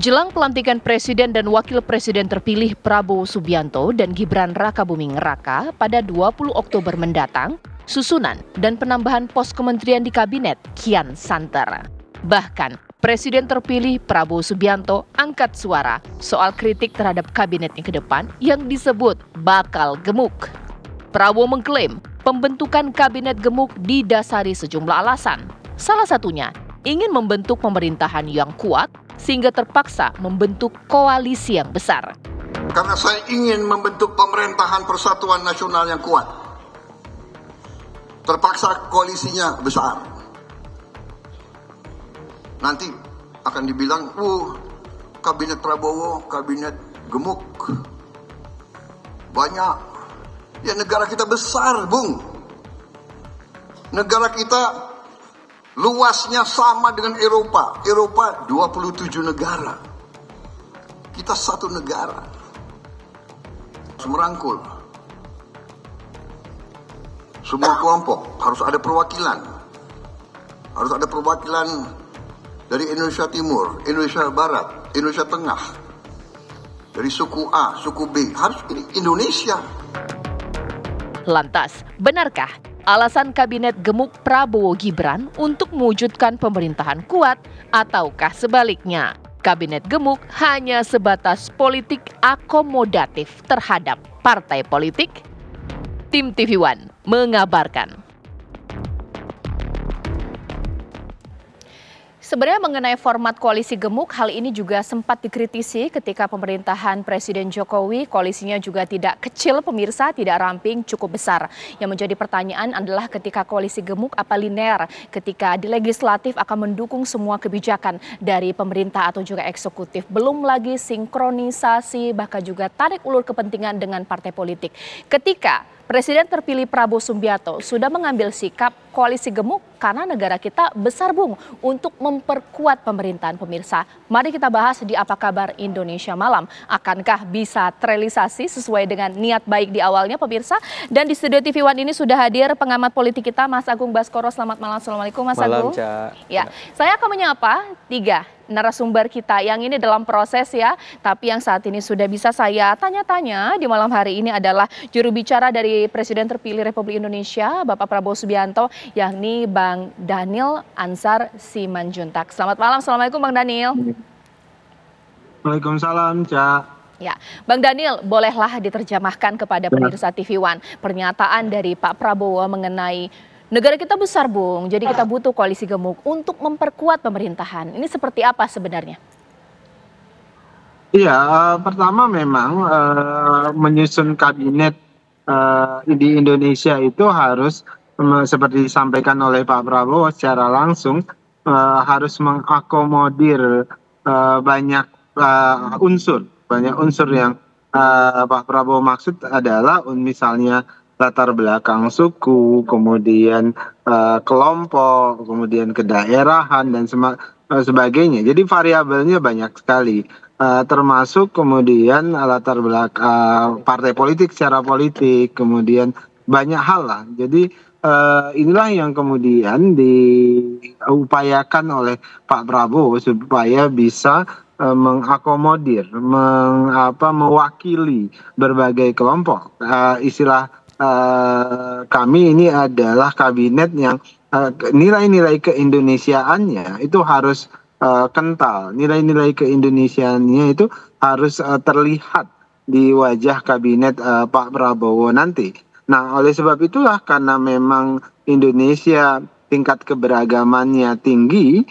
Jelang pelantikan Presiden dan Wakil Presiden terpilih Prabowo Subianto dan Gibran Rakabuming Raka pada 20 Oktober mendatang, susunan dan penambahan pos kementerian di kabinet kian santer. Bahkan, Presiden terpilih Prabowo Subianto angkat suara soal kritik terhadap kabinetnya ke depan yang disebut bakal gemuk. Prabowo mengklaim pembentukan kabinet gemuk didasari sejumlah alasan. Salah satunya, ingin membentuk pemerintahan yang kuat sehingga terpaksa membentuk koalisi yang besar. Karena saya ingin membentuk pemerintahan persatuan nasional yang kuat. Terpaksa koalisinya besar. Nanti akan dibilang, kabinet Prabowo, kabinet gemuk. Banyak. Ya negara kita besar, Bung. Negara kita luasnya sama dengan Eropa. Eropa 27 negara. Kita satu negara. Merangkul. Semua kelompok harus ada perwakilan. Harus ada perwakilan dari Indonesia Timur, Indonesia Barat, Indonesia Tengah. Dari suku A, suku B. Harus ini Indonesia. Lantas, benarkah alasan kabinet gemuk Prabowo Gibran untuk mewujudkan pemerintahan kuat, ataukah sebaliknya, kabinet gemuk hanya sebatas politik akomodatif terhadap partai politik? Tim TV One mengabarkan. Sebenarnya mengenai format koalisi gemuk, hal ini juga sempat dikritisi ketika pemerintahan Presiden Jokowi. Koalisinya juga tidak kecil pemirsa, tidak ramping, cukup besar. Yang menjadi pertanyaan adalah ketika koalisi gemuk apa linear, ketika di legislatif akan mendukung semua kebijakan dari pemerintah atau juga eksekutif. Belum lagi sinkronisasi, bahkan juga tarik ulur kepentingan dengan partai politik. Ketika Presiden terpilih Prabowo Subianto sudah mengambil sikap koalisi gemuk karena negara kita besar, Bung, untuk memperkuat pemerintahan pemirsa. Mari kita bahas di Apa Kabar Indonesia Malam. Akankah bisa terrealisasi sesuai dengan niat baik di awalnya pemirsa? Dan di studio TV One ini sudah hadir pengamat politik kita Mas Agung Baskoro. Selamat malam. Assalamualaikum Mas Agung. Malam, Ya, saya akan menyapa 3 narasumber kita yang ini dalam proses ya, tapi yang saat ini sudah bisa saya tanya-tanya di malam hari ini adalah juru bicara dari Presiden terpilih Republik Indonesia, Bapak Prabowo Subianto, yakni Bang Daniel Ansar Simanjuntak. Selamat malam, Assalamualaikum Bang Daniel. Waalaikumsalam, Cak. Ya, Bang Daniel, bolehlah diterjemahkan kepada pemirsa TV One pernyataan dari Pak Prabowo mengenai negara kita besar, Bung, jadi kita butuh koalisi gemuk untuk memperkuat pemerintahan. Ini seperti apa sebenarnya? Iya, pertama memang menyusun kabinet di Indonesia itu harus seperti disampaikan oleh Pak Prabowo secara langsung harus mengakomodir banyak unsur yang Pak Prabowo maksud adalah misalnya latar belakang suku, kemudian kelompok, kemudian kedaerahan dan sebagainya. Jadi variabelnya banyak sekali, termasuk kemudian latar belakang partai politik secara politik, kemudian banyak hal lah. Jadi inilah yang kemudian diupayakan oleh Pak Prabowo supaya bisa mengakomodir, mewakili berbagai kelompok. Istilah kami ini adalah kabinet yang nilai-nilai keindonesiaannya itu harus kental, nilai-nilai keindonesiaannya itu harus terlihat di wajah kabinet Pak Prabowo nanti. Nah, oleh sebab itulah karena memang Indonesia tingkat keberagamannya tinggi,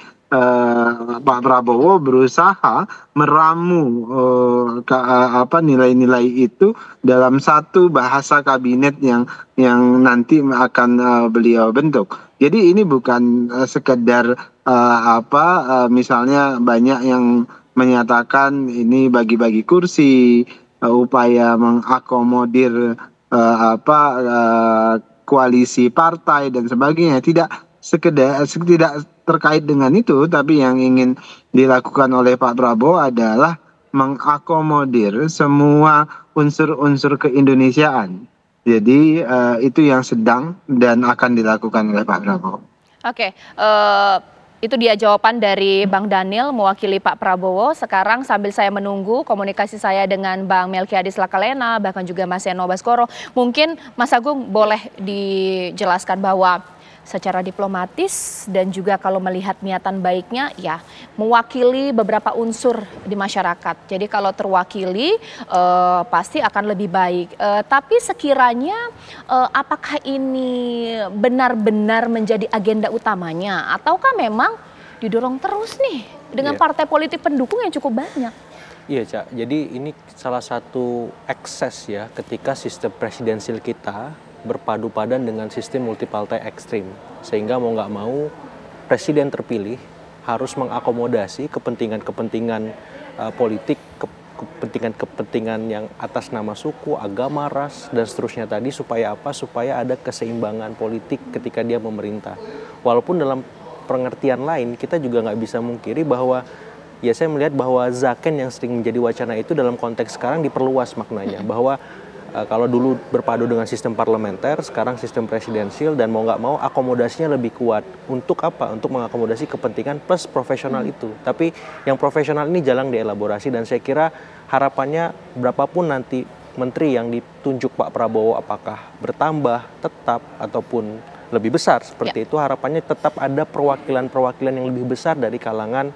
Pak Prabowo berusaha meramu nilai-nilai itu dalam satu bahasa kabinet yang nanti akan beliau bentuk. Jadi ini bukan sekedar misalnya banyak yang menyatakan ini bagi-bagi kursi, upaya mengakomodir koalisi partai dan sebagainya. Tidak terkait dengan itu, tapi yang ingin dilakukan oleh Pak Prabowo adalah mengakomodir semua unsur-unsur keindonesiaan. Jadi itu yang sedang dan akan dilakukan oleh Pak Prabowo. Oke, Itu dia jawaban dari Bang Daniel mewakili Pak Prabowo. Sekarang sambil saya menunggu komunikasi saya dengan Bang Melkiades Lakalena, bahkan juga Mas Seno Baskoro, mungkin Mas Agung boleh dijelaskan bahwa secara diplomatis dan juga kalau melihat niatan baiknya ya mewakili beberapa unsur di masyarakat. Jadi kalau terwakili pasti akan lebih baik. Tapi sekiranya apakah ini benar-benar menjadi agenda utamanya ataukah memang didorong terus nih dengan partai politik pendukung yang cukup banyak? Iya, Cak. Jadi ini salah satu ekses ya ketika sistem presidensil kita berpadu padan dengan sistem multipartai ekstrim. Sehingga mau nggak mau presiden terpilih harus mengakomodasi kepentingan-kepentingan politik, kepentingan-kepentingan yang atas nama suku, agama, ras, dan seterusnya tadi supaya apa? Supaya ada keseimbangan politik ketika dia memerintah. Walaupun dalam pengertian lain kita juga nggak bisa mungkiri bahwa ya saya melihat bahwa Zaken yang sering menjadi wacana itu dalam konteks sekarang diperluas maknanya. Bahwa kalau dulu berpadu dengan sistem parlementer, sekarang sistem presidensil dan mau nggak mau akomodasinya lebih kuat. Untuk apa? Untuk mengakomodasi kepentingan plus profesional itu. Tapi yang profesional ini jarang dielaborasi dan saya kira harapannya berapapun nanti menteri yang ditunjuk Pak Prabowo apakah bertambah, tetap, ataupun lebih besar seperti itu, harapannya tetap ada perwakilan-perwakilan yang lebih besar dari kalangan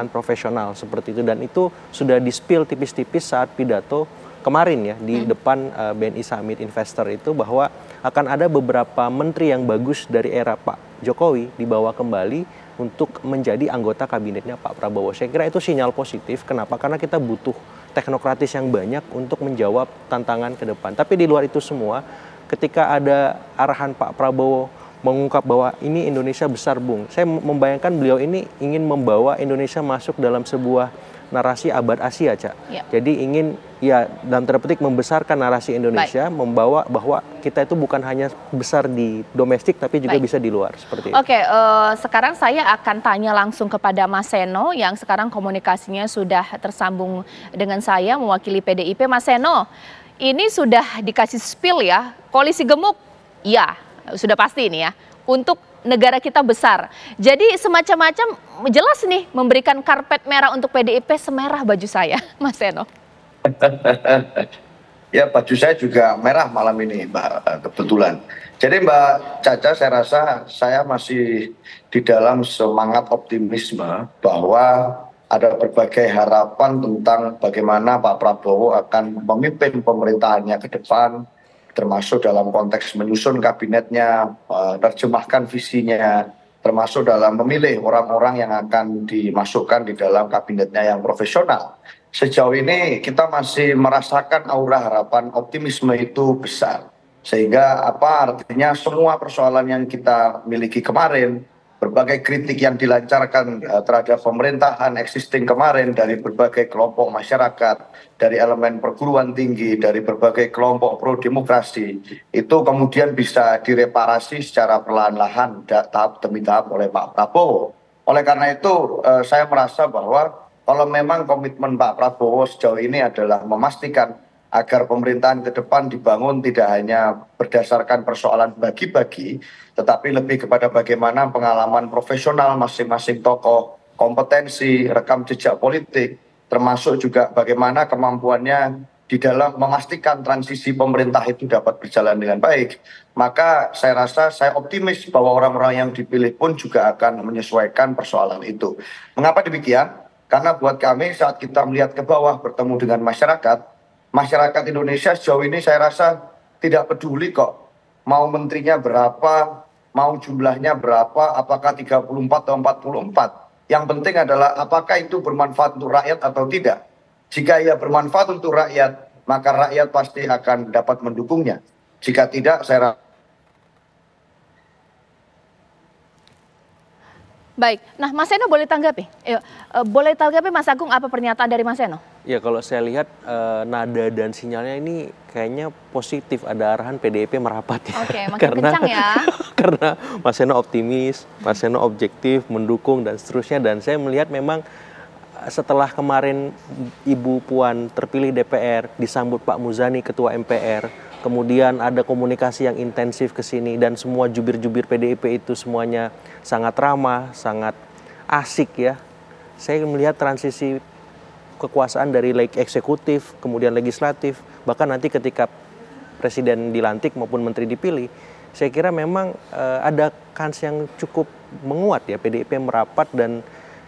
profesional seperti itu. Dan itu sudah di-spill tipis-tipis saat pidato kemarin ya di depan BNI Summit Investor itu bahwa akan ada beberapa menteri yang bagus dari era Pak Jokowi dibawa kembali untuk menjadi anggota kabinetnya Pak Prabowo. Saya kira itu sinyal positif. Kenapa? Karena kita butuh teknokratis yang banyak untuk menjawab tantangan ke depan. Tapi di luar itu semua, ketika ada arahan Pak Prabowo mengungkap bahwa ini Indonesia besar, Bung. Saya membayangkan beliau ini ingin membawa Indonesia masuk dalam sebuah narasi abad Asia, Cak. Ya. Jadi ingin ya dalam tanda petik membesarkan narasi Indonesia, membawa bahwa kita itu bukan hanya besar di domestik tapi juga bisa di luar seperti itu. Oke, sekarang saya akan tanya langsung kepada Mas Seno yang sekarang komunikasinya sudah tersambung dengan saya mewakili PDIP. Mas Seno, ini sudah dikasih spill ya, koalisi gemuk, ya sudah pasti ini ya, untuk negara kita besar. Jadi semacam-macam jelas nih memberikan karpet merah untuk PDIP semerah baju saya, Mas Seno. Ya, baju saya juga merah malam ini, Mbak, kebetulan. Jadi Mbak Caca, saya rasa saya masih di dalam semangat optimisme bahwa ada berbagai harapan tentang bagaimana Pak Prabowo akan memimpin pemerintahannya ke depan, termasuk dalam konteks menyusun kabinetnya, terjemahkan visinya, termasuk dalam memilih orang-orang yang akan dimasukkan di dalam kabinetnya yang profesional. Sejauh ini kita masih merasakan aura harapan optimisme itu besar. Sehingga apa artinya semua persoalan yang kita miliki kemarin, berbagai kritik yang dilancarkan terhadap pemerintahan existing kemarin dari berbagai kelompok masyarakat, dari elemen perguruan tinggi, dari berbagai kelompok pro-demokrasi, itu kemudian bisa direparasi secara perlahan-lahan tahap demi tahap oleh Pak Prabowo. Oleh karena itu saya merasa bahwa kalau memang komitmen Pak Prabowo sejauh ini adalah memastikan agar pemerintahan ke depan dibangun tidak hanya berdasarkan persoalan bagi-bagi, tetapi lebih kepada bagaimana pengalaman profesional masing-masing tokoh, kompetensi, rekam jejak politik, termasuk juga bagaimana kemampuannya di dalam memastikan transisi pemerintah itu dapat berjalan dengan baik. Maka saya rasa saya optimis bahwa orang-orang yang dipilih pun juga akan menyesuaikan persoalan itu. Mengapa demikian? Karena buat kami saat kita melihat ke bawah bertemu dengan masyarakat Indonesia sejauh ini saya rasa tidak peduli kok mau menterinya berapa, mau jumlahnya berapa, apakah 34 atau 44. Yang penting adalah apakah itu bermanfaat untuk rakyat atau tidak. Jika ia bermanfaat untuk rakyat, maka rakyat pasti akan dapat mendukungnya. Jika tidak, saya rasa. Baik, nah Mas Seno boleh tanggapi? Boleh tanggapi Mas Agung apa pernyataan dari Mas Seno? Ya kalau saya lihat nada dan sinyalnya ini kayaknya positif, ada arahan PDIP merapat ya. Oke, makin kencang ya. Karena Mas Seno optimis, Mas Seno objektif, mendukung dan seterusnya. Dan saya melihat memang setelah kemarin Ibu Puan terpilih DPR, disambut Pak Muzani Ketua MPR, kemudian ada komunikasi yang intensif ke sini dan semua jubir-jubir PDIP itu semuanya sangat ramah, sangat asik ya. Saya melihat transisi kekuasaan dari eksekutif, kemudian legislatif, bahkan nanti ketika presiden dilantik maupun menteri dipilih, saya kira memang ada kans yang cukup menguat ya, PDIP merapat, dan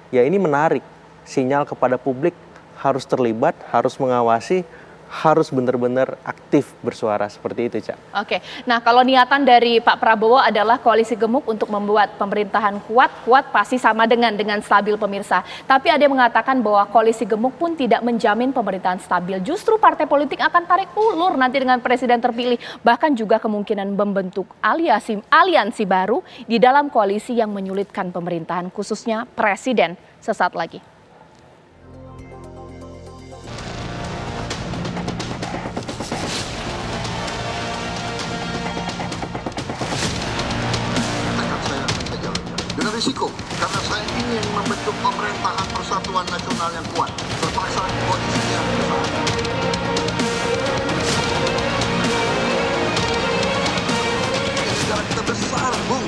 ya ini menarik sinyal kepada publik harus terlibat, harus mengawasi, harus benar-benar aktif bersuara seperti itu, Cak. Oke, nah kalau niatan dari Pak Prabowo adalah koalisi gemuk untuk membuat pemerintahan kuat pasti sama dengan stabil, pemirsa. Tapi ada yang mengatakan bahwa koalisi gemuk pun tidak menjamin pemerintahan stabil. Justru partai politik akan tarik ulur nanti dengan presiden terpilih. Bahkan juga kemungkinan membentuk aliansi baru di dalam koalisi yang menyulitkan pemerintahan, khususnya presiden sesaat lagi. Dengan risiko, karena saya ingin membentuk pemerintahan persatuan nasional yang kuat, terpaksa koalisi yang besar. Negara kita besar, Bung.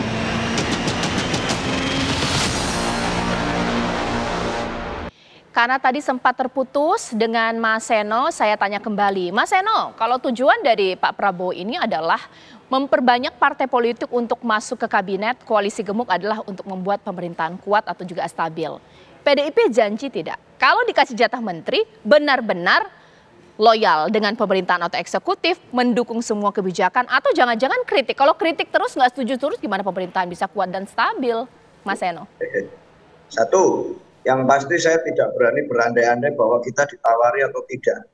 Karena tadi sempat terputus dengan Mas Seno, saya tanya kembali. Mas Seno, kalau tujuan dari Pak Prabowo ini adalah memperbanyak partai politik untuk masuk ke kabinet, koalisi gemuk adalah untuk membuat pemerintahan kuat atau juga stabil. PDIP janji tidak? Kalau dikasih jatah menteri, benar-benar loyal dengan pemerintahan atau eksekutif, mendukung semua kebijakan, atau jangan-jangan kritik. Kalau kritik terus, nggak setuju terus, gimana pemerintahan bisa kuat dan stabil, Mas Seno? Satu, yang pasti saya tidak berani berandai-andai bahwa kita ditawari atau tidak.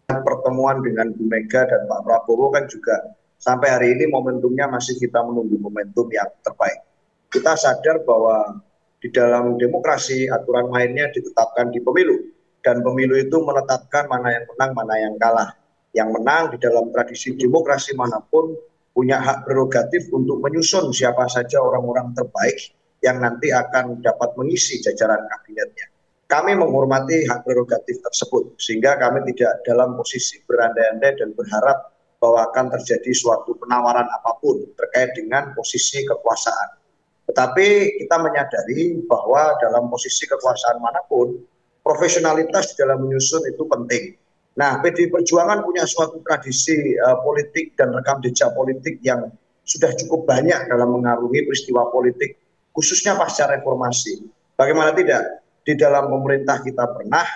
Pertemuan dengan Bu Mega dan Pak Prabowo kan juga sampai hari ini momentumnya masih kita menunggu momentum yang terbaik. Kita sadar bahwa di dalam demokrasi aturan mainnya ditetapkan di pemilu. Dan pemilu itu menetapkan mana yang menang, mana yang kalah. Yang menang di dalam tradisi demokrasi manapun punya hak prerogatif untuk menyusun siapa saja orang-orang terbaik yang nanti akan dapat mengisi jajaran kabinetnya. Kami menghormati hak prerogatif tersebut, sehingga kami tidak dalam posisi berandai-andai dan berharap bahwa akan terjadi suatu penawaran apapun terkait dengan posisi kekuasaan. Tetapi kita menyadari bahwa dalam posisi kekuasaan manapun, profesionalitas di dalam menyusun itu penting. Nah, PDI Perjuangan punya suatu tradisi politik dan rekam jejak politik yang sudah cukup banyak dalam mengarungi peristiwa politik, khususnya pasca reformasi. Bagaimana tidak? Di dalam pemerintah kita pernah,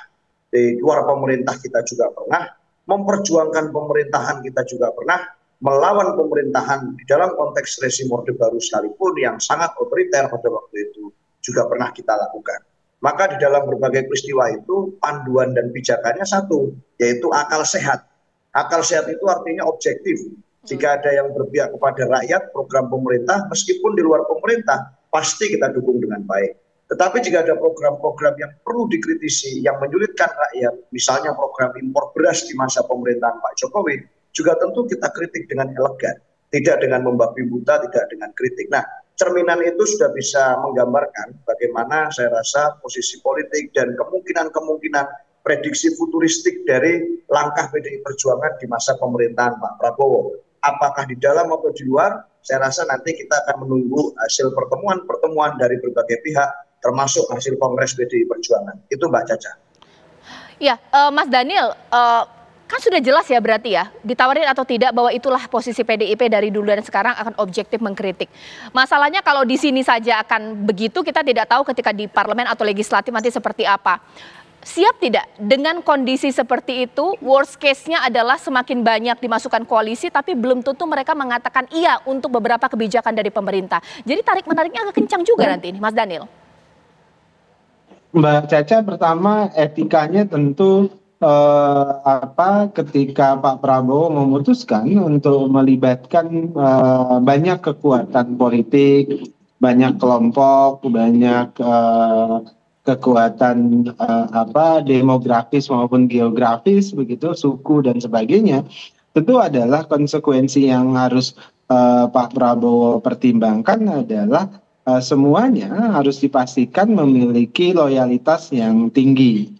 di luar pemerintah kita juga pernah, memperjuangkan pemerintahan kita juga pernah, melawan pemerintahan di dalam konteks rezim Orde Baru sekalipun yang sangat otoriter pada waktu itu juga pernah kita lakukan. Maka di dalam berbagai peristiwa itu panduan dan pijakannya satu, yaitu akal sehat. Akal sehat itu artinya objektif. Jika ada yang berpihak kepada rakyat, program pemerintah, meskipun di luar pemerintah, pasti kita dukung dengan baik. Tetapi jika ada program-program yang perlu dikritisi, yang menyulitkan rakyat, misalnya program impor beras di masa pemerintahan Pak Jokowi, juga tentu kita kritik dengan elegan. Tidak dengan membabi buta, tidak dengan kritik. Nah, cerminan itu sudah bisa menggambarkan bagaimana saya rasa posisi politik dan kemungkinan-kemungkinan prediksi futuristik dari langkah PDI Perjuangan di masa pemerintahan Pak Prabowo. Apakah di dalam atau di luar, saya rasa nanti kita akan menunggu hasil pertemuan-pertemuan dari berbagai pihak, termasuk hasil Kongres PDI Perjuangan. Itu Mbak Caca. Ya, Mas Daniel, kan sudah jelas ya berarti ya, ditawarin atau tidak bahwa itulah posisi PDIP dari dulu dan sekarang akan objektif mengkritik. Masalahnya kalau di sini saja akan begitu, kita tidak tahu ketika di parlemen atau legislatif nanti seperti apa. Siap tidak dengan kondisi seperti itu? Worst case-nya adalah semakin banyak dimasukkan koalisi, tapi belum tentu mereka mengatakan iya untuk beberapa kebijakan dari pemerintah. Jadi tarik-menariknya agak kencang juga nanti ini, Mas Daniel. Mbak Caca, pertama etikanya tentu ketika Pak Prabowo memutuskan untuk melibatkan banyak kekuatan politik, banyak kelompok, banyak kekuatan demografis maupun geografis, begitu, suku dan sebagainya, tentu adalah konsekuensi yang harus Pak Prabowo pertimbangkan adalah semuanya harus dipastikan memiliki loyalitas yang tinggi.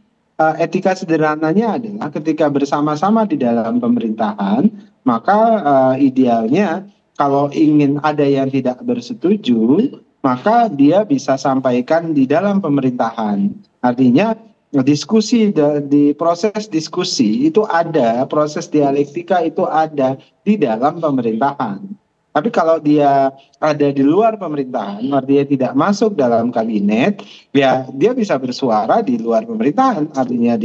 Etika sederhananya adalah ketika bersama-sama di dalam pemerintahan, maka idealnya kalau ingin ada yang tidak bersetuju, maka dia bisa sampaikan di dalam pemerintahan. Artinya di proses diskusi itu ada, proses dialektika itu ada di dalam pemerintahan. Tapi kalau dia ada di luar pemerintahan, artinya tidak masuk dalam kabinet, ya dia bisa bersuara di luar pemerintahan, artinya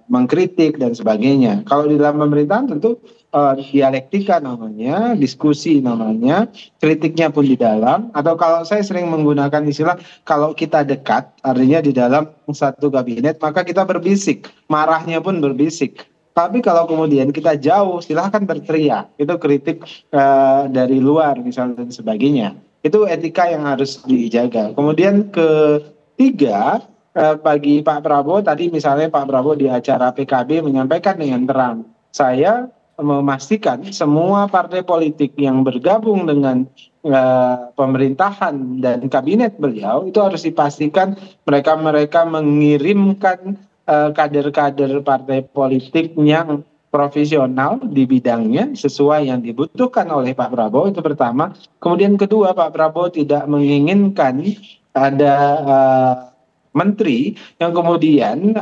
mengkritik dan sebagainya. Kalau di dalam pemerintahan tentu dialektika namanya, diskusi namanya, kritiknya pun di dalam, atau kalau saya sering menggunakan istilah kalau kita dekat, artinya di dalam satu kabinet, maka kita berbisik, marahnya pun berbisik. Tapi kalau kemudian kita jauh, silahkan berteriak. Itu kritik dari luar misalnya dan sebagainya. Itu etika yang harus dijaga. Kemudian ketiga, bagi Pak Prabowo, tadi misalnya Pak Prabowo di acara PKB menyampaikan dengan terang, saya memastikan semua partai politik yang bergabung dengan pemerintahan dan kabinet beliau itu harus dipastikan mereka mengirimkan kader-kader partai politik yang profesional di bidangnya sesuai yang dibutuhkan oleh Pak Prabowo, itu pertama. Kemudian kedua, Pak Prabowo tidak menginginkan ada menteri yang kemudian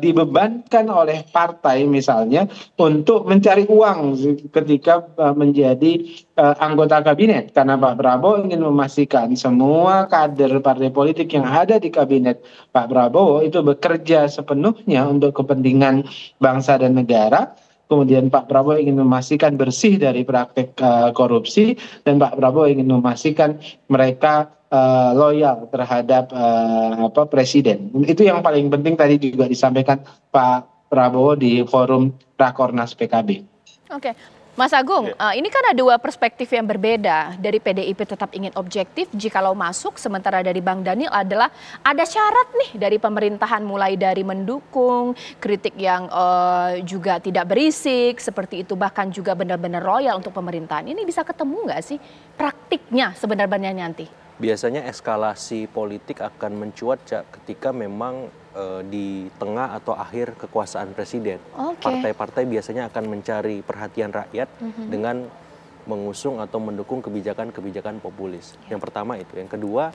dibebankan oleh partai misalnya untuk mencari uang ketika menjadi anggota kabinet, karena Pak Prabowo ingin memastikan semua kader partai politik yang ada di kabinet Pak Prabowo itu bekerja sepenuhnya untuk kepentingan bangsa dan negara. Kemudian Pak Prabowo ingin memastikan bersih dari praktek korupsi, dan Pak Prabowo ingin memastikan mereka loyal terhadap presiden. Itu yang paling penting tadi juga disampaikan Pak Prabowo di forum Rakornas PKB. Oke. Mas Agung, ini kan ada dua perspektif yang berbeda. Dari PDIP tetap ingin objektif jikalau masuk, sementara dari Bang Daniel adalah ada syarat nih dari pemerintahan, mulai dari mendukung, kritik yang juga tidak berisik, seperti itu, bahkan juga benar-benar loyal untuk pemerintahan. Ini bisa ketemu nggak sih praktiknya sebenarnya nanti? Biasanya eskalasi politik akan mencuat ketika memang di tengah atau akhir kekuasaan presiden. Partai-partai biasanya akan mencari perhatian rakyat dengan mengusung atau mendukung kebijakan-kebijakan populis. Yang pertama itu. Yang kedua,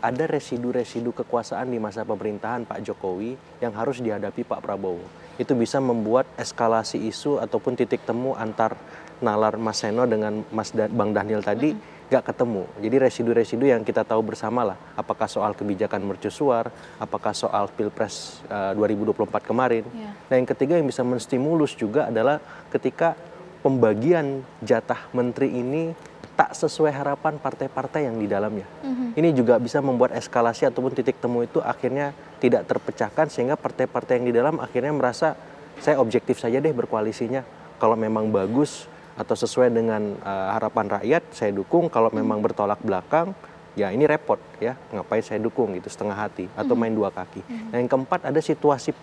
ada residu-residu kekuasaan di masa pemerintahan Pak Jokowi yang harus dihadapi Pak Prabowo. Itu bisa membuat eskalasi isu ataupun titik temu antar nalar Mas Seno dengan Bang Daniel tadi nggak ketemu. Jadi residu-residu yang kita tahu bersama lah, apakah soal kebijakan mercusuar, apakah soal Pilpres 2024 kemarin. Nah, yang ketiga yang bisa menstimulus juga adalah ketika pembagian jatah menteri ini tak sesuai harapan partai-partai yang di dalamnya. Ini juga bisa membuat eskalasi ataupun titik temu itu akhirnya tidak terpecahkan, sehingga partai-partai yang di dalam akhirnya merasa saya objektif saja deh berkoalisinya. Kalau memang bagus atau sesuai dengan harapan rakyat, saya dukung. Kalau memang bertolak belakang, ya ini repot ya, ngapain saya dukung gitu setengah hati atau main dua kaki. Nah, yang keempat, ada situasi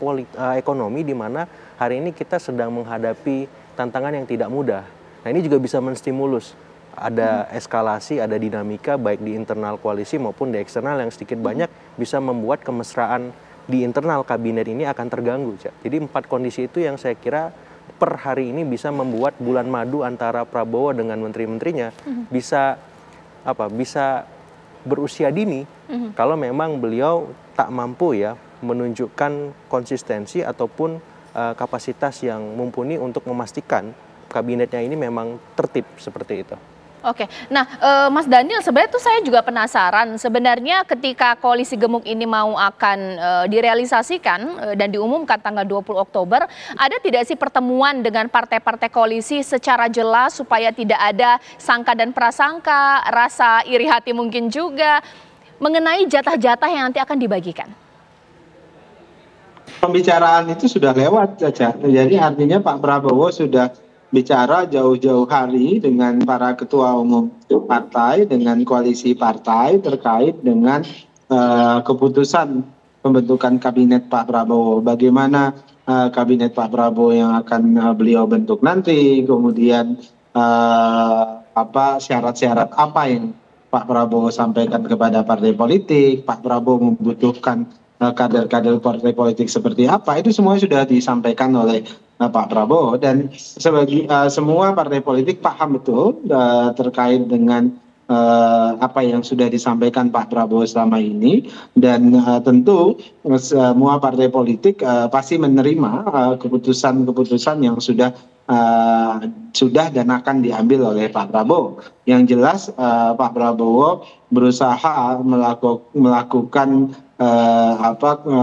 ekonomi di mana hari ini kita sedang menghadapi tantangan yang tidak mudah. Nah, ini juga bisa menstimulus. Ada eskalasi, ada dinamika baik di internal koalisi maupun di eksternal yang sedikit banyak bisa membuat kemesraan di internal kabinet ini akan terganggu. Jadi 4 kondisi itu yang saya kira per hari ini bisa membuat bulan madu antara Prabowo dengan menteri-menterinya bisa berusia dini kalau memang beliau tak mampu ya menunjukkan konsistensi ataupun kapasitas yang mumpuni untuk memastikan kabinetnya ini memang tertib seperti itu. Oke, nah Mas Daniel, sebenarnya tuh saya juga penasaran, sebenarnya ketika koalisi gemuk ini mau akan direalisasikan dan diumumkan tanggal 20 Oktober, ada tidak sih pertemuan dengan partai-partai koalisi secara jelas supaya tidak ada sangka dan prasangka, rasa iri hati mungkin juga, mengenai jatah-jatah yang nanti akan dibagikan? Pembicaraan itu sudah lewat saja, jadi artinya Pak Prabowo sudah bicara jauh-jauh hari dengan para ketua umum partai, dengan koalisi partai terkait dengan keputusan pembentukan kabinet Pak Prabowo. Bagaimana kabinet Pak Prabowo yang akan beliau bentuk nanti, kemudian syarat-syarat apa yang Pak Prabowo sampaikan kepada partai politik, Pak Prabowo membutuhkan kader-kader partai politik seperti apa, itu semua sudah disampaikan oleh Pak Prabowo, dan semua partai politik paham betul terkait dengan apa yang sudah disampaikan Pak Prabowo selama ini, dan tentu semua partai politik pasti menerima keputusan-keputusan yang sudah dan akan diambil oleh Pak Prabowo. Yang jelas Pak Prabowo berusaha melakukan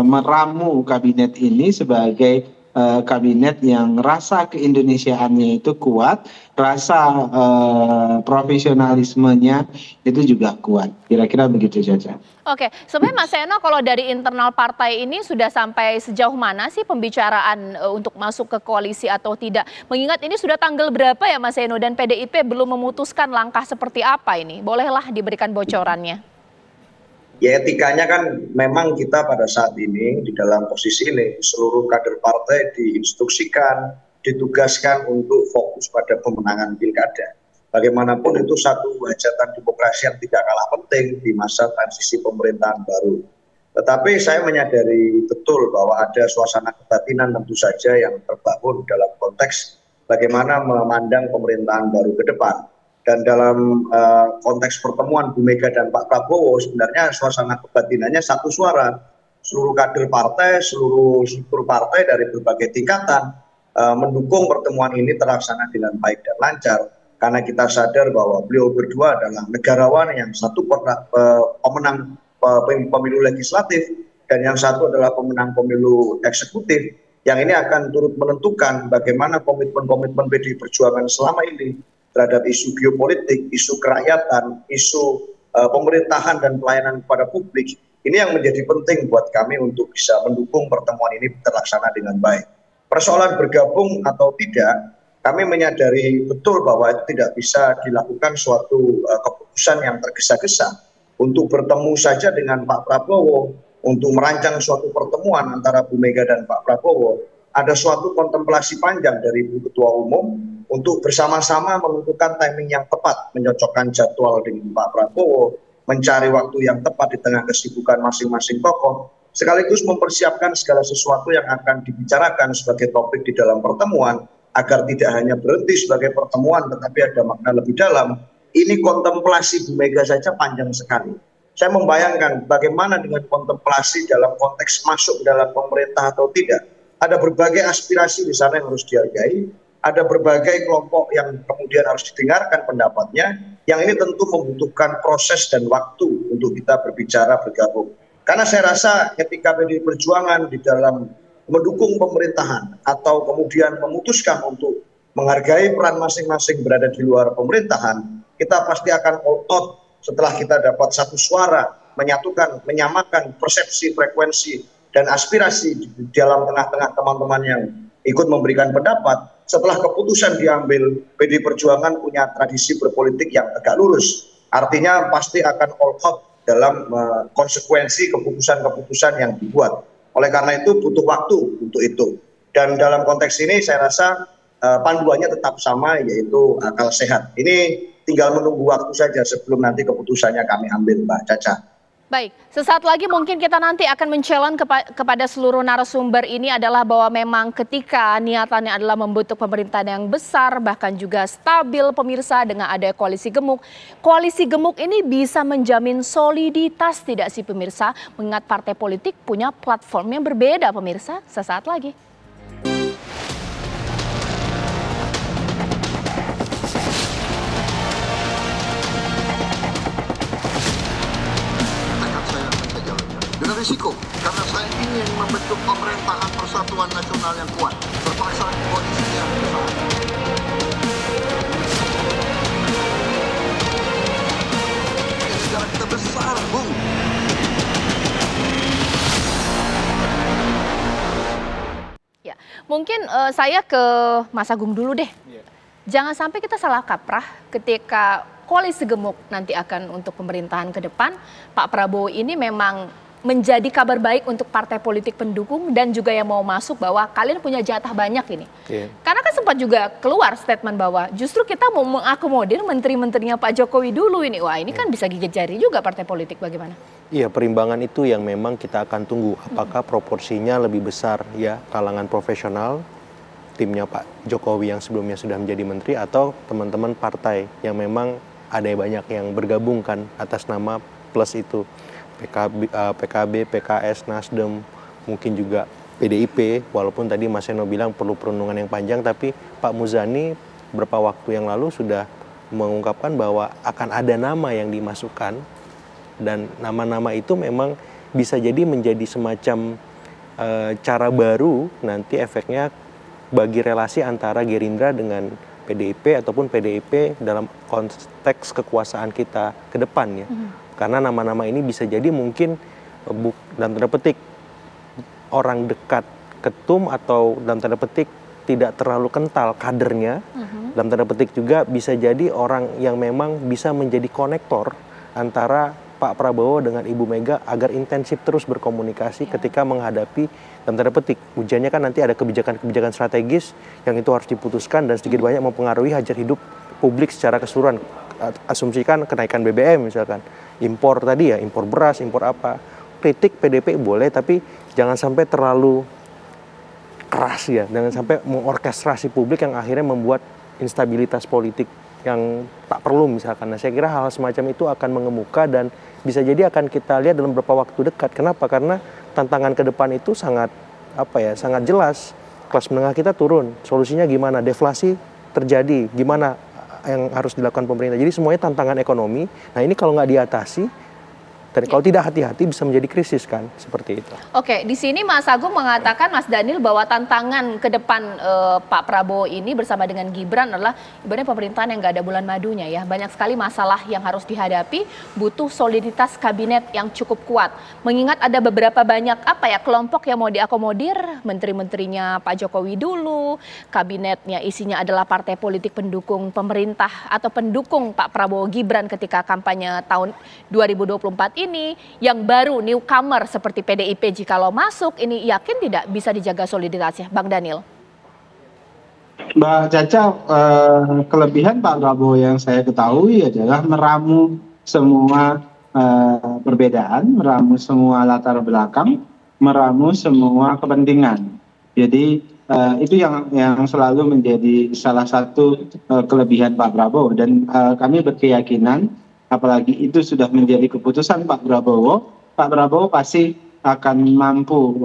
meramu kabinet ini sebagai kabinet yang rasa keindonesiaannya itu kuat, rasa profesionalismenya itu juga kuat. Kira-kira begitu saja. Oke, sebenarnya Mas Seno, kalau dari internal partai ini sudah sampai sejauh mana sih pembicaraan untuk masuk ke koalisi atau tidak? Mengingat ini sudah tanggal berapa ya Mas Seno, dan PDIP belum memutuskan langkah seperti apa ini? Bolehlah diberikan bocorannya. Ya, etikanya kan memang kita pada saat ini di dalam posisi ini seluruh kader partai diinstruksikan, ditugaskan untuk fokus pada pemenangan pilkada. Bagaimanapun itu satu hajatan demokrasi yang tidak kalah penting di masa transisi pemerintahan baru. Tetapi saya menyadari betul bahwa ada suasana kebatinan tentu saja yang terbangun dalam konteks bagaimana memandang pemerintahan baru ke depan. Dan dalam konteks pertemuan Bu Mega dan Pak Prabowo, sebenarnya suasana kebatinannya satu suara. Seluruh kader partai, seluruh struktur partai dari berbagai tingkatan mendukung pertemuan ini terlaksana dengan baik dan lancar. Karena kita sadar bahwa beliau berdua adalah negarawan, yang satu pemenang pemilu legislatif dan yang satu adalah pemenang pemilu eksekutif. Yang ini akan turut menentukan bagaimana komitmen-komitmen PDI Perjuangan selama ini terhadap isu geopolitik, isu kerakyatan, isu pemerintahan dan pelayanan kepada publik. Ini yang menjadi penting buat kami untuk bisa mendukung pertemuan ini terlaksana dengan baik. Persoalan bergabung atau tidak, kami menyadari betul bahwa itu tidak bisa dilakukan suatu keputusan yang tergesa-gesa. Untuk bertemu saja dengan Pak Prabowo, untuk merancang suatu pertemuan antara Bu Mega dan Pak Prabowo, ada suatu kontemplasi panjang dari Bu Ketua Umum untuk bersama-sama menentukan timing yang tepat, menyocokkan jadwal dengan Pak Prabowo, mencari waktu yang tepat di tengah kesibukan masing-masing tokoh, sekaligus mempersiapkan segala sesuatu yang akan dibicarakan sebagai topik di dalam pertemuan, agar tidak hanya berhenti sebagai pertemuan, tetapi ada makna lebih dalam. Ini kontemplasi Bu Mega saja panjang sekali. Saya membayangkan bagaimana dengan kontemplasi dalam konteks masuk dalam pemerintah atau tidak. Ada berbagai aspirasi di sana yang harus dihargai, ada berbagai kelompok yang kemudian harus didengarkan pendapatnya, yang ini tentu membutuhkan proses dan waktu untuk kita berbicara bergabung. Karena saya rasa ketika PDI Perjuangan di dalam mendukung pemerintahan atau kemudian memutuskan untuk menghargai peran masing-masing berada di luar pemerintahan, kita pasti akan all out setelah kita dapat satu suara, menyatukan, menyamakan persepsi, frekuensi, dan aspirasi di dalam tengah-tengah teman-teman yang ikut memberikan pendapat. Setelah keputusan diambil, PDI Perjuangan punya tradisi berpolitik yang tegak lurus. Artinya pasti akan all out dalam konsekuensi keputusan-keputusan yang dibuat. Oleh karena itu butuh waktu untuk itu. Dan dalam konteks ini saya rasa panduannya tetap sama, yaitu akal sehat. Ini tinggal menunggu waktu saja sebelum nanti keputusannya kami ambil, Mbak Caca. Baik, sesaat lagi mungkin kita nanti akan men-challenge kepada seluruh narasumber ini adalah bahwa memang ketika niatannya adalah membentuk pemerintahan yang besar, bahkan juga stabil pemirsa dengan ada koalisi gemuk ini bisa menjamin soliditas tidak sih pemirsa? Mengingat partai politik punya platform yang berbeda pemirsa, sesaat lagi. Dengan risiko, karena saya ingin membentuk pemerintahan persatuan nasional yang kuat, berpasangan koalisi yang besar. Ini negara kita besar, Bung. Ya, mungkin saya ke Mas Agung dulu deh. Jangan sampai kita salah kaprah ketika koalisi gemuk nanti akan untuk pemerintahan ke depan. Pak Prabowo ini memang menjadi kabar baik untuk partai politik pendukung dan juga yang mau masuk bahwa kalian punya jatah banyak ini. Karena kan sempat juga keluar statement bahwa justru kita mau mengakomodir menteri-menterinya Pak Jokowi dulu ini. Wah, ini kan bisa gigit jari juga partai politik, bagaimana? Iya, perimbangan itu yang memang kita akan tunggu. Apakah proporsinya lebih besar ya kalangan profesional, timnya Pak Jokowi yang sebelumnya sudah menjadi menteri, atau teman-teman partai yang memang ada banyak yang bergabung kan atas nama plus itu. PKB, PKS, Nasdem, mungkin juga PDIP, walaupun tadi Mas Seno bilang perlu perenungan yang panjang, tapi Pak Muzani beberapa waktu yang lalu sudah mengungkapkan bahwa akan ada nama yang dimasukkan, dan nama-nama itu memang bisa jadi menjadi semacam cara baru nanti efeknya bagi relasi antara Gerindra dengan PDIP ataupun PDIP dalam konteks kekuasaan kita ke depan ya. Karena nama-nama ini bisa jadi mungkin dalam tanda petik orang dekat ketum atau dalam tanda petik tidak terlalu kental kadernya. Dalam tanda petik juga bisa jadi orang yang memang bisa menjadi konektor antara Pak Prabowo dengan Ibu Mega agar intensif terus berkomunikasi ketika menghadapi dalam tanda petik ujiannya kan nanti ada kebijakan-kebijakan strategis yang itu harus diputuskan dan sedikit banyak mempengaruhi hajat hidup publik secara keseluruhan. Asumsikan kenaikan BBM misalkan, impor tadi ya, impor beras, impor apa. Kritik PDP boleh tapi jangan sampai terlalu keras ya, jangan sampai mengorkestrasi publik yang akhirnya membuat instabilitas politik yang tak perlu misalkan. Nah, saya kira hal semacam itu akan mengemuka dan bisa jadi akan kita lihat dalam beberapa waktu dekat. Kenapa? Karena tantangan ke depan itu sangat sangat jelas. Kelas menengah kita turun. Solusinya gimana? Deflasi terjadi. Gimana yang harus dilakukan pemerintah? Jadi semuanya tantangan ekonomi. Nah, ini kalau nggak diatasi dan kalau tidak hati-hati bisa menjadi krisis kan, seperti itu. Oke, di sini Mas Agung mengatakan, Mas Daniel, bahwa tantangan ke depan Pak Prabowo ini bersama dengan Gibran adalah ibaratnya pemerintahan yang nggak ada bulan madunya ya. Banyak sekali masalah yang harus dihadapi, butuh soliditas kabinet yang cukup kuat. Mengingat ada beberapa banyak kelompok yang mau diakomodir, menteri-menterinya Pak Jokowi dulu, kabinetnya isinya adalah partai politik pendukung pemerintah atau pendukung Pak Prabowo Gibran ketika kampanye tahun 2024 ini, yang baru newcomer seperti PDIP jikalau masuk, ini yakin tidak bisa dijaga soliditasnya, Bang Daniel? Mbak Caca, kelebihan Pak Prabowo yang saya ketahui adalah meramu semua perbedaan, meramu semua latar belakang, meramu semua kepentingan. Jadi itu yang selalu menjadi salah satu kelebihan Pak Prabowo, dan kami berkeyakinan apalagi itu sudah menjadi keputusan Pak Prabowo pasti akan mampu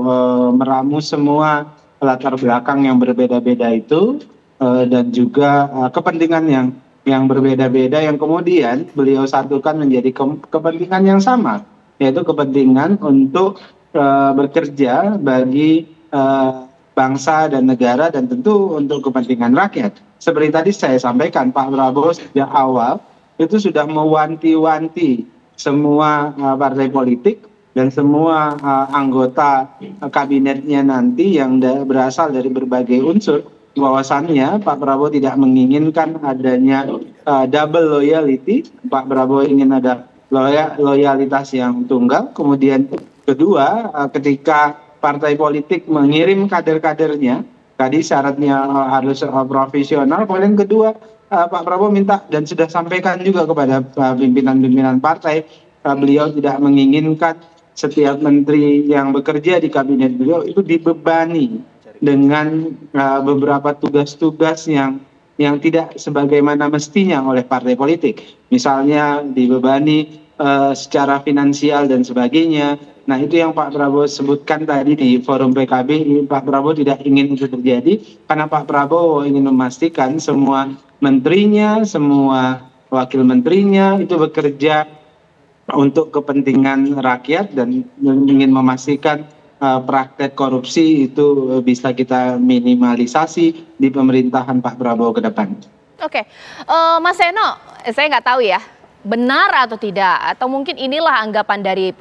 meramu semua latar belakang yang berbeda-beda itu dan juga kepentingan yang berbeda-beda yang kemudian beliau satukan menjadi kepentingan yang sama, yaitu kepentingan untuk bekerja bagi bangsa dan negara dan tentu untuk kepentingan rakyat. Seperti tadi saya sampaikan, Pak Prabowo sejak awal itu sudah mewanti-wanti semua partai politik dan semua anggota kabinetnya nanti yang berasal dari berbagai unsur, bahwasannya Pak Prabowo tidak menginginkan adanya double loyalty. Pak Prabowo ingin ada loyalitas yang tunggal. Kemudian kedua, ketika partai politik mengirim kader-kadernya, tadi syaratnya harus profesional. Kemudian kedua, Pak Prabowo minta dan sudah sampaikan juga kepada pimpinan-pimpinan partai, beliau tidak menginginkan setiap menteri yang bekerja di kabinet beliau itu dibebani dengan beberapa tugas-tugas yang tidak sebagaimana mestinya oleh partai politik. Misalnya dibebani secara finansial dan sebagainya. Nah, itu yang Pak Prabowo sebutkan tadi di forum PKB. Pak Prabowo tidak ingin itu terjadi karena Pak Prabowo ingin memastikan semua menterinya, semua wakil menterinya itu bekerja untuk kepentingan rakyat dan ingin memastikan praktek korupsi itu bisa kita minimalisasi di pemerintahan Pak Prabowo ke depan. Oke, Mas Seno, saya nggak tahu ya, benar atau tidak, atau mungkin inilah anggapan dari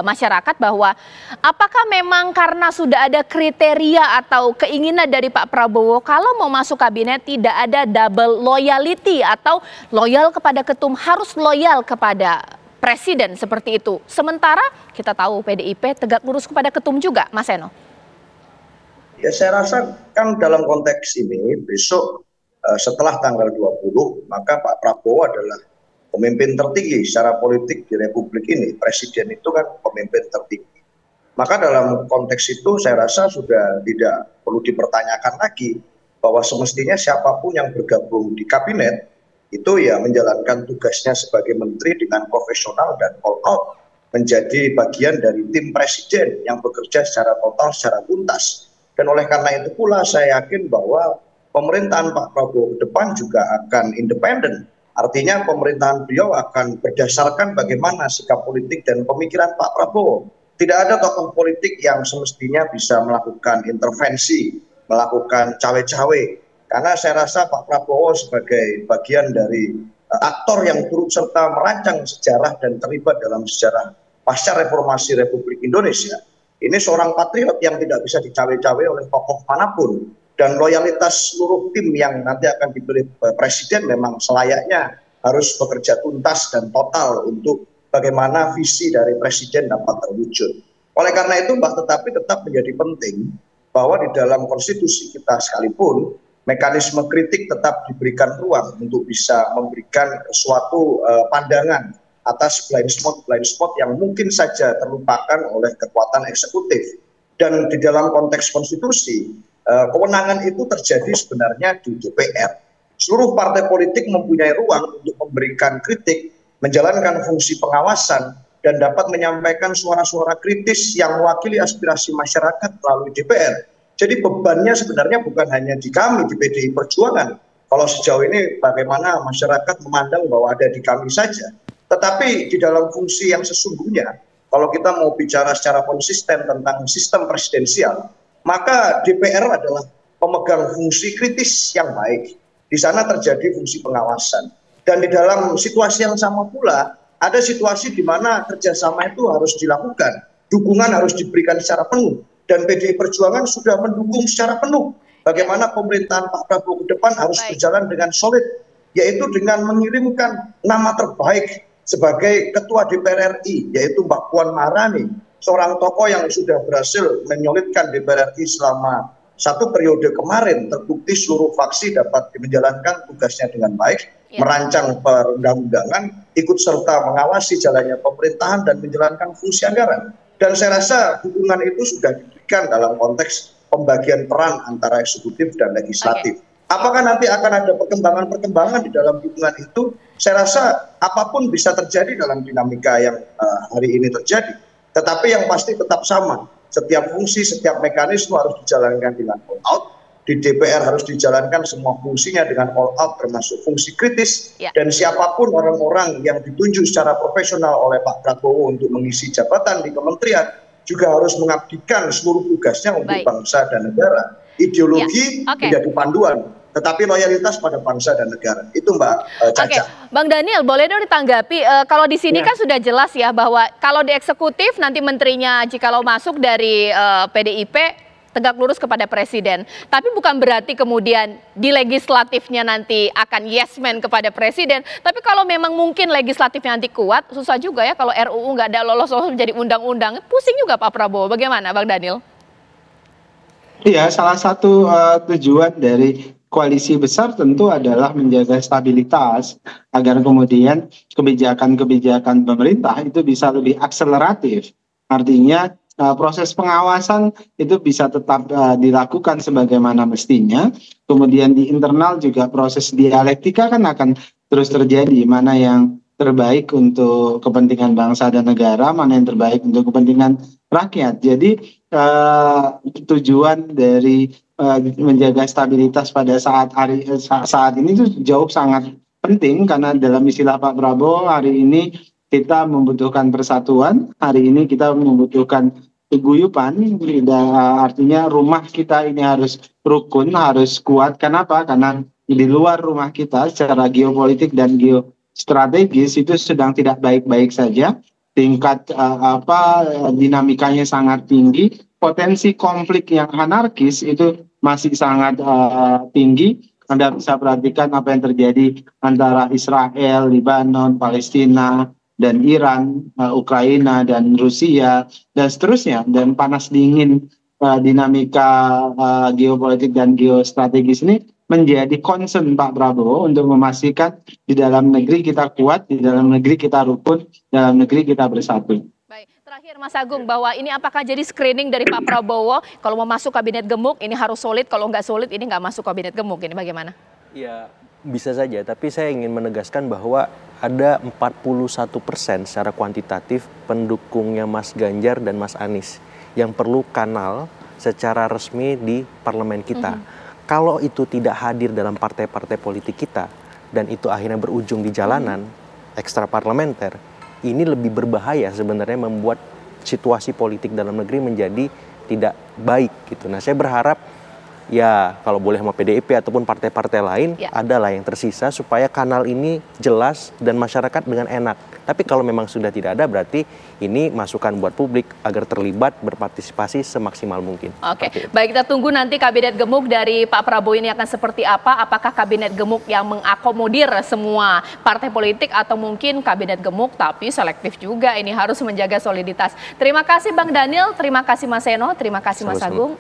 masyarakat bahwa apakah memang karena sudah ada kriteria atau keinginan dari Pak Prabowo kalau mau masuk kabinet tidak ada double loyalty atau loyal kepada ketum, harus loyal kepada presiden seperti itu. Sementara kita tahu PDIP tegak lurus kepada ketum juga, Mas Seno. Ya, saya rasa kan dalam konteks ini besok setelah tanggal 20 maka Pak Prabowo adalah pemimpin tertinggi secara politik di Republik ini. Presiden itu kan pemimpin tertinggi. Maka dalam konteks itu saya rasa sudah tidak perlu dipertanyakan lagi bahwa semestinya siapapun yang bergabung di kabinet itu ya menjalankan tugasnya sebagai menteri dengan profesional dan all out, menjadi bagian dari tim presiden yang bekerja secara total, secara tuntas. Dan oleh karena itu pula saya yakin bahwa pemerintahan Pak Prabowo ke depan juga akan independen. Artinya pemerintahan beliau akan berdasarkan bagaimana sikap politik dan pemikiran Pak Prabowo. Tidak ada tokoh politik yang semestinya bisa melakukan intervensi, melakukan cawe-cawe. Karena saya rasa Pak Prabowo sebagai bagian dari aktor yang turut serta merancang sejarah dan terlibat dalam sejarah pasca reformasi Republik Indonesia. Ini seorang patriot yang tidak bisa dicawe-cawe oleh tokoh manapun. Dan loyalitas seluruh tim yang nanti akan dipilih presiden memang selayaknya harus bekerja tuntas dan total untuk bagaimana visi dari presiden dapat terwujud. Oleh karena itu, tetapi tetap menjadi penting bahwa di dalam konstitusi kita sekalipun, mekanisme kritik tetap diberikan ruang untuk bisa memberikan suatu pandangan atas blind spot yang mungkin saja terlupakan oleh kekuatan eksekutif. Dan di dalam konteks konstitusi, kewenangan itu terjadi sebenarnya di DPR. Seluruh partai politik mempunyai ruang untuk memberikan kritik, menjalankan fungsi pengawasan, dan dapat menyampaikan suara-suara kritis yang mewakili aspirasi masyarakat melalui DPR. Jadi bebannya sebenarnya bukan hanya di kami, di PDI Perjuangan. Kalau sejauh ini bagaimana masyarakat memandang bahwa ada di kami saja. Tetapi di dalam fungsi yang sesungguhnya, kalau kita mau bicara secara konsisten tentang sistem presidensial, maka DPR adalah pemegang fungsi kritis yang baik. Di sana terjadi fungsi pengawasan. Dan di dalam situasi yang sama pula, ada situasi di mana kerjasama itu harus dilakukan. Dukungan harus diberikan secara penuh. Dan PDI Perjuangan sudah mendukung secara penuh. Bagaimana pemerintahan Pak Prabowo ke depan harus berjalan dengan solid. Yaitu dengan mengirimkan nama terbaik sebagai Ketua DPR RI, yaitu Mbak Puan Maharani. Seorang tokoh yang sudah berhasil menyolidkan DPR RI selama satu periode kemarin, terbukti seluruh fraksi dapat menjalankan tugasnya dengan baik, merancang perundang-undangan, ikut serta mengawasi jalannya pemerintahan dan menjalankan fungsi anggaran. Dan saya rasa dukungan itu sudah diberikan dalam konteks pembagian peran antara eksekutif dan legislatif. Apakah nanti akan ada perkembangan-perkembangan di dalam dukungan itu? Saya rasa apapun bisa terjadi dalam dinamika yang hari ini terjadi. Tetapi yang pasti tetap sama. Setiap fungsi, setiap mekanisme harus dijalankan dengan all out. Di DPR harus dijalankan semua fungsinya dengan all out, termasuk fungsi kritis. Dan siapapun orang-orang yang ditunjuk secara profesional oleh Pak Prabowo untuk mengisi jabatan di kementerian, juga harus mengabdikan seluruh tugasnya untuk bangsa dan negara. Ideologi menjadi panduan, tetapi loyalitas pada bangsa dan negara. Itu Mbak Caca. Bang Daniel, boleh dong ditanggapi, kalau di sini kan sudah jelas ya bahwa kalau di eksekutif nanti menterinya jikalau masuk dari PDIP tegak lurus kepada presiden. Tapi bukan berarti kemudian di legislatifnya nanti akan yes man kepada presiden. Tapi kalau memang mungkin legislatifnya nanti kuat, susah juga ya kalau RUU nggak ada lolos-lolos menjadi undang-undang. Pusing juga Pak Prabowo. Bagaimana Bang Daniel? Iya, salah satu tujuan dari koalisi besar tentu adalah menjaga stabilitas agar kemudian kebijakan-kebijakan pemerintah itu bisa lebih akseleratif. Artinya proses pengawasan itu bisa tetap dilakukan sebagaimana mestinya. Kemudian di internal juga proses dialektika kan akan terus terjadi, mana yang terbaik untuk kepentingan bangsa dan negara, mana yang terbaik untuk kepentingan rakyat. Jadi tujuan dari menjaga stabilitas pada saat ini itu jauh sangat penting, karena dalam istilah Pak Prabowo hari ini kita membutuhkan persatuan, hari ini kita membutuhkan keguyupan, artinya rumah kita ini harus rukun, harus kuat. Kenapa? Karena di luar rumah kita secara geopolitik dan geostrategis itu sedang tidak baik-baik saja. Tingkat dinamikanya sangat tinggi, potensi konflik yang anarkis itu masih sangat tinggi. Anda bisa perhatikan apa yang terjadi antara Israel, Lebanon, Palestina, dan Iran, Ukraina, dan Rusia, dan seterusnya. Dan panas dingin dinamika geopolitik dan geostrategis ini menjadi concern Pak Prabowo untuk memastikan di dalam negeri kita kuat, di dalam negeri kita rukun, dalam negeri kita bersatu. Baik, terakhir Mas Agung, bahwa ini apakah jadi screening dari Pak Prabowo kalau mau masuk kabinet gemuk ini harus solid, kalau nggak solid ini nggak masuk kabinet gemuk, ini bagaimana? Ya, Bisa saja, tapi saya ingin menegaskan bahwa ada 41% secara kuantitatif pendukungnya Mas Ganjar dan Mas Anies yang perlu kanal secara resmi di parlemen kita. Kalau itu tidak hadir dalam partai-partai politik kita dan itu akhirnya berujung di jalanan ekstra parlementer, ini lebih berbahaya sebenarnya, membuat situasi politik dalam negeri menjadi tidak baik gitu. Nah, saya berharap ya kalau boleh sama PDIP ataupun partai-partai lain adalah yang tersisa supaya kanal ini jelas dan masyarakat dengan enak. Tapi kalau memang sudah tidak ada, berarti ini masukan buat publik agar terlibat berpartisipasi semaksimal mungkin. Oke, baik, kita tunggu nanti kabinet gemuk dari Pak Prabowo ini akan seperti apa. Apakah kabinet gemuk yang mengakomodir semua partai politik atau mungkin kabinet gemuk tapi selektif juga, ini harus menjaga soliditas. Terima kasih Bang Daniel, terima kasih Mas Seno, terima kasih Mas Agung.